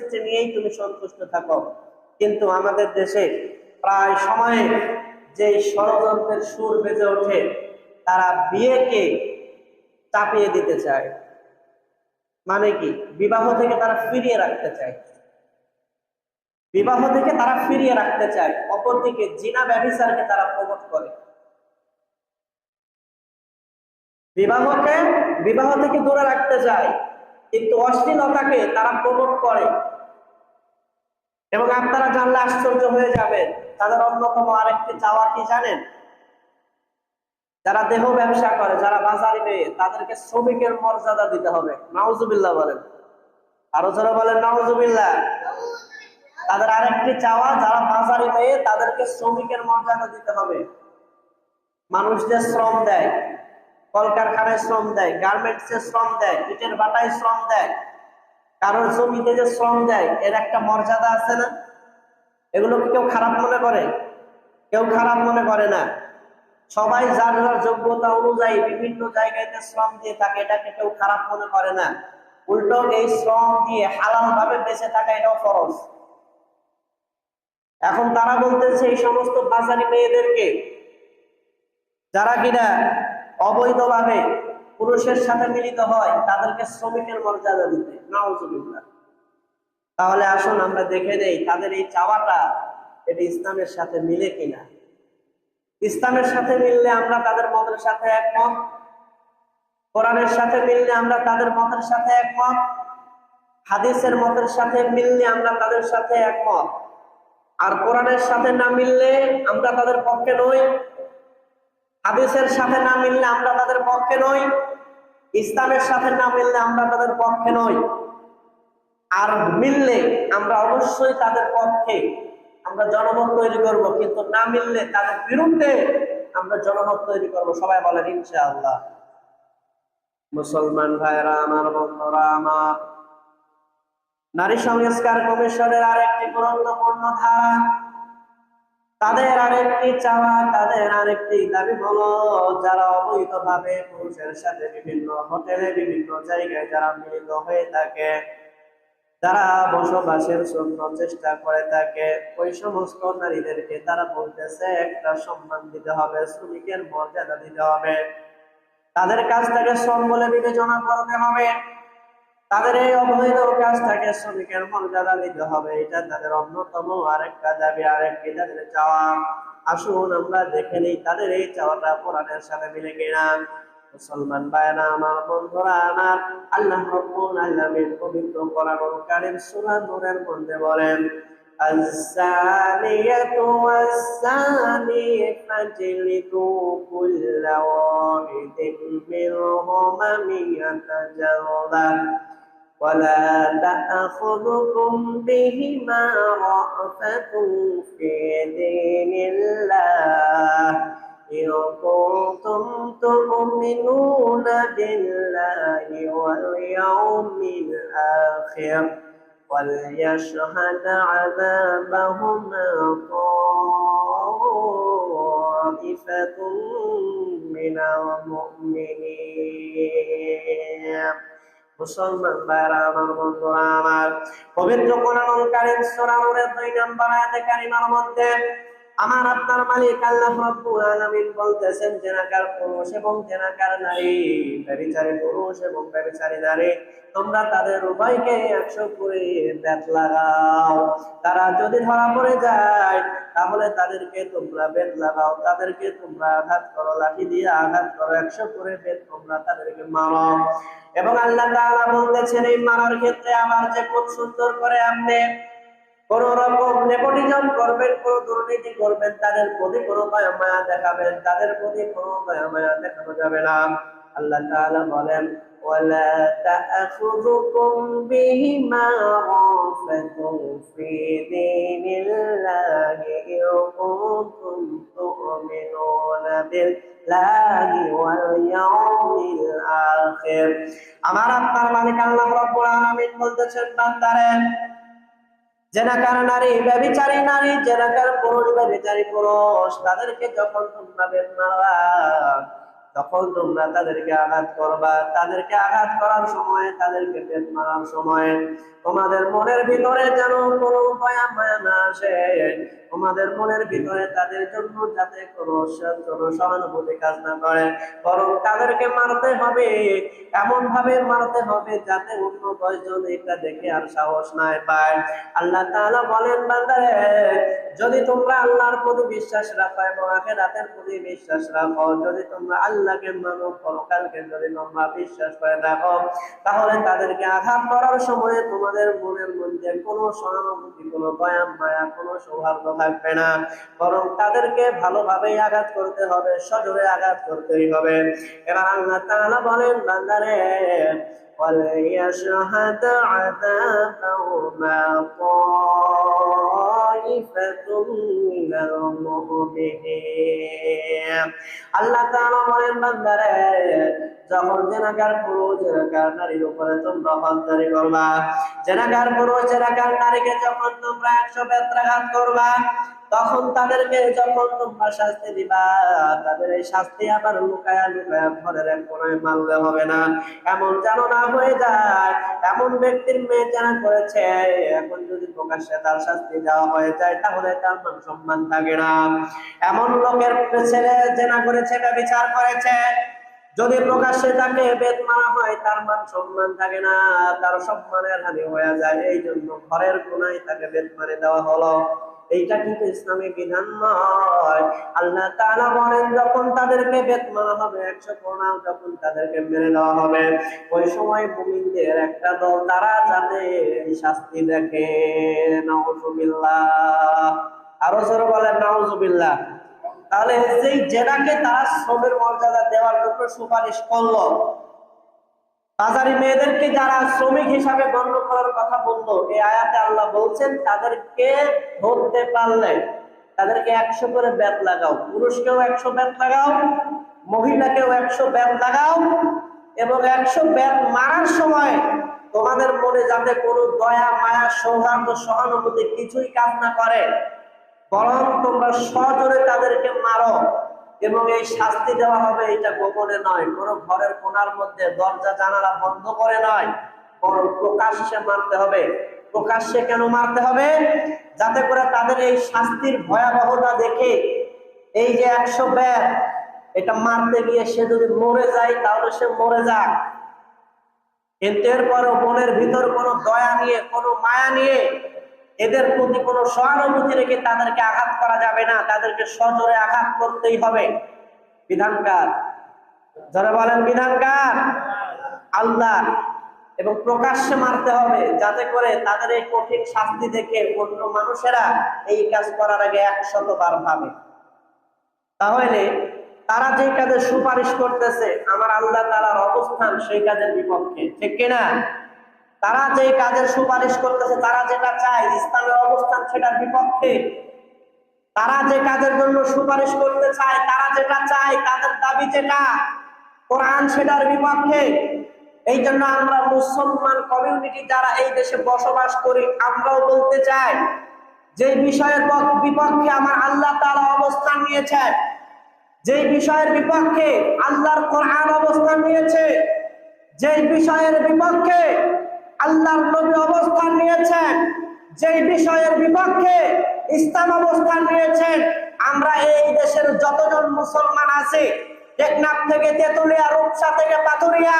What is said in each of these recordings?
স্ত্রী নিয়েই তুমি সন্তুষ্ট থাকো। কিন্তু আমাদের দেশে প্রায় সময়ে যে ষড়যন্ত্রের সুর বেজে ওঠে, তারা বিয়েকে চাপিয়ে দিতে চায়। মানে কি, বিবাহ থেকে তারা ফিরিয়ে রাখতে চায়, বিবাহ থেকে তারা ফিরিয়ে রাখতে চায়। অপরদিকে জিনা ব্যভিচারকে তারা প্রমোট করে। বিবাহ থেকে দূরে রাখতে চায়, কিন্তু অশ্লীলতাকে তারা প্রমোট করে। এবং আপনারা জানলে আশ্চর্য হয়ে যাবেন, তাদের অন্যতম আরেকটি চাওয়া কি জানেন? যারা দেহ ব্যবসা করে, যারা বাজারে মেয়ে, তাদেরকে শ্রমিকের মর্যাদা দিতে হবে। নাউজুবিল্লাহ বলেন, আরো যারা বলেন নাউজুবিল্লাহ। তাদের আরেকটি চাওয়া, যারা বাজারে মেয়ে তাদেরকে শ্রমিকের মর্যাদা দিতে হবে। মানুষ যে শ্রম দেয়, কলকারখানায় শ্রম দেয়, গার্মেন্টসে শ্রম দেয়, ইটের ভাটায় শ্রম দেয়, কারোর জমিতে যে শ্রম দেয়, এর একটা মর্যাদা আছে না? এগুলোকে কেউ খারাপ মনে করে? কেউ খারাপ মনে করে না। সবাই যার যার যোগ্যতা অনুযায়ী বিভিন্ন জায়গায় শ্রম দিয়ে থাকে, এটাকে কেউ খারাপ মনে করে না। উল্টো এই শ্রম দিয়ে হালাল ভাবে বেঁচে থাকা এটাও ফরজ। এখন তারা বলতেছে এই সমস্ত বাজারি মেয়েদেরকে, যারা কিনা অবৈধভাবে পুরুষের সাথে মিলিত হয়, তাদেরকে শ্রমিকের মর্যাদা দিতে। নাউজুবিল্লাহ। তাহলে আসুন আমরা দেখে নেই তাদের এই চাওয়াটা এটা ইসলামের সাথে মিলে কিনা। ইসলামের সাথে মিললে আমরা তাদের মতের সাথে একমত, কোরআনের সাথে মিললে আমরা তাদের মতের সাথে একমত, হাদিসের মতের সাথে মিললে আমরা তাদের সাথে একমত। আর কোরআনের সাথে না মিললে আমরা তাদের পক্ষে নই, হাদিসের সাথে না মিললে আমরা তাদের পক্ষে নই, ইসলামের সাথে না মিললে আমরা তাদের পক্ষে নই। আর মিললে আমরা অবশ্যই তাদের পক্ষে আমরা জনমত তৈরি করব, কিন্তু না মিললে তাদের বিরুদ্ধে আমরা জনমত তৈরি করব। সবাই বলেন ইনশাআল্লাহ। মুসলমান ভাইরা আমার, বন্ধুরা আমার, নারী সংস্কার কমিশনের আরেকটি গুরুত্বপূর্ণ ধারা, তাদের আরেকটি চাওয়া, তাদের আরেকটি দাবি হলো, যারা অবৈধভাবে পুরুষের সাথে বিভিন্ন হোটেলে বিভিন্ন জায়গায় যারা মিলিত হয়ে থাকে, যারা বসবাসের জন্য চেষ্টা করে থাকে, ওই সমস্ত নারীদেরকে তারা বলতেছে একটা সম্মান দিতে হবে, শ্রমিকের মর্যাদা দিতে হবে, তাদের কাজটাকে শ্রম বলে বিবেচনা করতে হবে, তাদের এই অবৈধ কাজটাকে শ্রমিকের মর্যাদা দিতে হবে। এটা তাদের অন্যতম আরেকটা দাবি, আরেকটি তাদের চাওয়া। আসুন আমরা দেখে নিই তাদের এই চাওয়াটা কোরআনের সাথে মিলে কিনা। মুসলমান ভাইরা আমার, বন্ধুরা আমার, আল্লাহ রাব্বুল আলামিন পবিত্র কোরআনুল কারীম সূরা নূরের মধ্যে বলেন, আস-সানিয়াতু ওয়াস-সানি ফাজলিদু কুল্লা ওয়াহিদিন মিনহুমা মিয়াতা জালদা ولا تأخذكم بهما رأفة في دين الله إن كنتم تؤمنون بالله واليوم الآخر وليشهد عذابهما طائفة من المؤمنين। মুসলমান ভাইরা আমার, বন্ধুরা আমার, পবিত্র কোরআনুল কারীম সূরা নূরের 2 নম্বর আয়াতে কারিমার মধ্যে আমার আপনার মালিক আল্লাহ রাব্বুল আলামিন বলতেছেন, জেনাকার পুরুষ এবং জেনাকার নারী, ব্যভিচারী পুরুষ এবং ব্যভিচারী নারী, তোমরা তাদের উভয়কে 100 করে বেত লাগাও। তারা যদি ধরা পড়ে যায় তাহলে তাদেরকে তোমরা বেত লাগাও, তাদেরকে তোমরা আঘাত করো, লাঠি দিয়ে আঘাত করো, 100 করে বেত তোমরা তাদেরকে মারো। এবং আল্লাহ তাআলা বলতেছেন এই মারার ক্ষেত্রে আমার যে খুব সুন্দর করে আপনি কোন রকম নেপোটিজম করবেন, কোন দুর্নীতি করবেন, তাদের প্রতি কোনো দয়া মায়া দেখাবেন, তাদের প্রতি কোনো দয়া মায়া দেখানো যাবে না। আল্লাহ তাআলা বলেন, ওয়ালা তা'খুযুকুম বিহিমা রাফাতুন ফি দীনিল্লাহি ইন কুনতুম তু'মিনুনা বিল্লাহি ওয়াল ইয়াউমিল আখির। আমার আপনার মালিক আল্লাহ রাব্বুল আলামিন বলতেছেন, বান্দারে, জেনাকার নারী, ব্যভিচারী নারী, জেনাকার পুরুষ, ব্যভিচারী পুরুষ, তাদেরকে যখন তোমরা বেত মারবা, তখন তোমরা তাদেরকে আঘাত করবা। তাদেরকে আঘাত করার সময়, তাদেরকে পেট মারার সময় তোমাদের মনের ভিতরে যেন কোনো দয়া মায়া না আসে। তোমাদের মনের ভিতরে তাদের জন্য যাতে কোনো সহানুভূতি কাজ না করে, বরং তাদেরকে মারতে হবে, এমন ভাবে মারতে হবে যাতে অন্য 10 জন এটা দেখে আর সাহস না পায়। আল্লাহ তাআলা বলেন, বান্দারে, যদি তোমরা আল্লাহর প্রতি বিশ্বাস রাখো এবং আখিরাতের প্রতি বিশ্বাস রাখো, যদি তোমরা আল্লাহকে মানো, পরকালকে যদি তোমরা বিশ্বাস করে রাখো, তাহলে তাদেরকে আঘাত করার সময় তোমাদের মনের মধ্যে কোনো সহানুভূতি, কোনো দয়া মায়া, কোনো সৌহার্দ্য থাকবে না, বরং তাদেরকে ভালোভাবেই আঘাত করতে হবে, সজোরে আঘাত করতেই হবে। এবার আল্লাহ তাআলা বলেন, বান্দারে, وليشهد عذابهما طائفة من المؤمنين। আল্লাহ তাআলা বলেন, বান্দারে, যখন জেনাকার পুরুষ, জেনাকার নারীর উপরে তোমরা হত্যারি করবা, জেনাকার পুরুষ, জেনাকার নারীকে যখন তোমরা 100 বেত্রাঘাত করবা, তখন তাদেরকে যখন তোমরা শাস্তি দিবা, তাদের এই শাস্তি আবার লুকায়া লুকায়া ঘরের এক কোণায় মারলে হবে না। এমন যেন না হয়ে যায় এমন ব্যক্তির মেয়ে জানা করেছে, এখন যদি প্রকাশ্যে তার শাস্তি দেওয়া হয়ে যায় তাহলে তার মান সম্মান থাকে না। এমন লোকের ছেলে জেনা করেছে, ব্যভিচার করেছে, যদি প্রকাশ্যে তাকে বেত মারা হয় তার মান সম্মান থাকে না, তার সম্মানের হানি হয়ে যায়। এই জন্য ঘরের কোণায় তাকে বেত মারে দেওয়া হলো। এইটা কিন্তু ইসলামী বিধান নয়। আল্লাহ তাআলা বলেন, যখন তাদেরকে বেত মারা হবে, 100 কোণা যখন তাদেরকে মেরে দেওয়া হবে, ওই সময় মুমিনদের একটা দল তারা যাতে এই শাস্তি দেখে। নাউজুবিল্লাহ। আরো জোরে বলেন নাউজুবিল্লাহ। তাহলে যেই জেনাকে তারা শ্রমের মর্যাদা দেওয়ার জন্য সুপারিশ করলো, বাজারি মেয়েদেরকে যারা শ্রমিক হিসাবে গণ্য করার কথা বললো, এই আয়াতে আল্লাহ বলছেন তাদেরকে ধরতে পারলে তাদেরকে 100 করে বেত লাগাও, পুরুষকেও 100 বেত লাগাও, মহিলাকেও 100 বেত লাগাও, এবং 100 বেত মারার সময় তোমাদের মনে যাতে কোনো দয়া মায়া সৌহার্দ্য সহানুভূতি কিছুই কাজ না করে, বরং তোমরা সজোরে তাদেরকে মারো। এবং এই শাস্তি দেওয়া হবে এটা গোপনে নয়, কোনো ঘরের কোণার মধ্যে দরজা জানালা বন্ধ করে নয়, বরং প্রকাশ্যে মারতে হবে। প্রকাশ্যে কেন মারতে হবে? যাতে করে তাদের এই শাস্তির ভয়াবহতা দেখে এই যে 100 বেত এটা মারতে গিয়ে সে যদি মরে যায় তাহলে সে মরে যাক, কিন্তু এরপরও মনের ভিতর কোনো দয়া নিয়ে, কোনো মায়া নিয়ে, এদের প্রতি কোনো সহানুভূতি রেখে তাদেরকে আঘাত করা যাবে না, তাদেরকে সজোরে আঘাত করতেই হবে। বিধানকার যারা বলেন বিধানকার আল্লাহ, এবং প্রকাশ্যে মারতে হবে যাতে করে তাদের এই কঠিন শাস্তি দেখে অন্য মানুষেরা এই কাজ করার আগে 100 বার ভাবে। তাহলে তারা যে কাজে সুপারিশ করতেছে আমার আল্লাহ তাআলার অবস্থান সেই কাজের বিপক্ষে, ঠিক কিনা? তারা যে কাজের সুপারিশ করতেছে, তারা যেটা চায় ইসলামের অবস্থান সেটার বিপক্ষে। তারা যে কাজের জন্য সুপারিশ করতে চায়, তারা যেটা চায়, তাদের দাবি যেটা কোরআন সেটার বিপক্ষে। এই জন্য আমরা মুসলমান কমিউনিটি যারা এই দেশে বসবাস করি, আমরাও বলতে চাই যে বিষয়ের বিপক্ষে আমার আল্লাহ তাআলা অবস্থান নিয়েছেন, যে বিষয়ের বিপক্ষে আল্লাহর কোরআন অবস্থান নিয়েছে, যে বিষয়ের বিপক্ষে আল্লাহর নবী অবস্থান নিয়েছেন, যে বিষয়ের বিপক্ষে ইসলাম অবস্থান নিয়েছেন, আমরা এই দেশের যতজন মুসলমান আছে, টেকনাফ থেকে তেতুলিয়া, রূপসা থেকে পাথুরিয়া,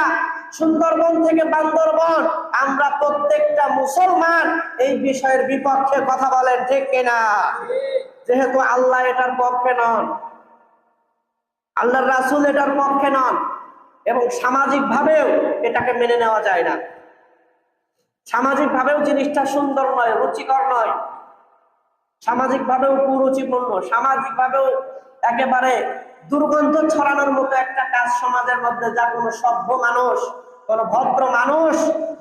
সুন্দরবন থেকে বান্দরবন, আমরা প্রত্যেকটা মুসলমান এই বিষয়ের বিপক্ষে কথা বলেন, ঠিক কিনা? যেহেতু আল্লাহ এটার পক্ষে নন, আল্লাহর রাসূল এটার পক্ষে নন, এবং সামাজিক ভাবেও এটাকে মেনে নেওয়া যায় না। সামাজিক ভাবেও জিনিসটা সুন্দর নয়, রুচিকর নয়, সামাজিক ভাবেও কুরুচিপূর্ণ, সামাজিক ভাবেও একেবারে দুর্গন্ধ ছড়ানোর মতো একটা কাজ সমাজের মধ্যে, যা কোনো সভ্য মানুষ, কোনো ভদ্র মানুষ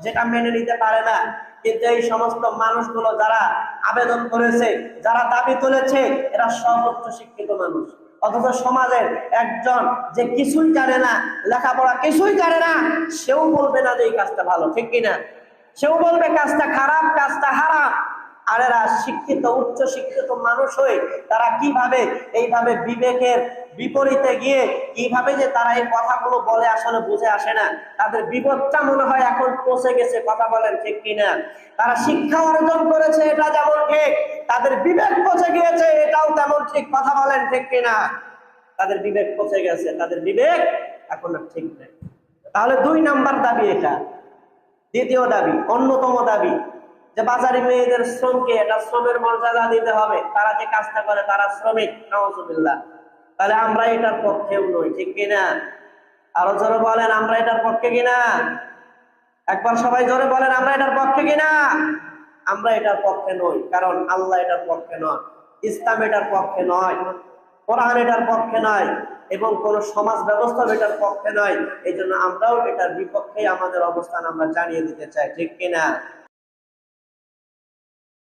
যেটা মেনে নিতে পারে না। কিন্তু এই সমস্ত মানুষগুলো যারা আবেদন করেছে, যারা দাবি তুলেছে, এরা সর্বোচ্চ শিক্ষিত মানুষ, অথচ সমাজের একজন যে কিছুই জানে না, লেখাপড়া কিছুই জানে না, সেও বলবে না যে এই কাজটা ভালো, ঠিক কিনা? সেও বলবে কাজটা খারাপ, কাজটা হারাম। আর এরা শিক্ষিত, উচ্চ শিক্ষিত মানুষ হয়ে তারা কিভাবে এইভাবে বিবেকের বিপরীতে গিয়ে কিভাবে যে তারা এই কথাগুলো বলে আসলে বুঝে আসে না। তাদের বিপদটা মনে হয় এখন পৌঁছে গেছে, কথা বলেন ঠিক কিনা? তারা শিক্ষা অর্জন করেছে এটা যেমন ঠিক, তাদের বিবেক পচে গিয়েছে এটাও তেমন ঠিক, কথা বলেন ঠিক কিনা? তাদের বিবেক পচে গেছে, তাদের বিবেক এখন আর ঠিক নেই। তাহলে 2 নাম্বার দাবি এটা। দ্বিতীয় দাবি, অন্যতম দাবি, যে বাজারি মেয়েদের শ্রমকে এটা শ্রমের মর্যাদা দিতে হবে। তারা যে কাজটা করে তারা শ্রমিক, নাউজুবিল্লাহ। তাহলে আমরা এটার পক্ষেও নই, ঠিক কিনা? আরো জোরে বলেন আমরা এটার পক্ষে কিনা? একবার সবাই জোরে বলেন আমরা এটার পক্ষে কিনা? আমরা এটার পক্ষে নই, কারণ আল্লাহ এটার পক্ষে নয়, ইসলাম এটার পক্ষে নয়, কোরআন এটার পক্ষে নয়, এবং কোন সমাজ ব্যবস্থা এটার পক্ষে নয়। এই জন্য আমরাও এটার বিপক্ষে আমাদের অবস্থান আমরা জানিয়ে দিতে চাই, ঠিক কিনা?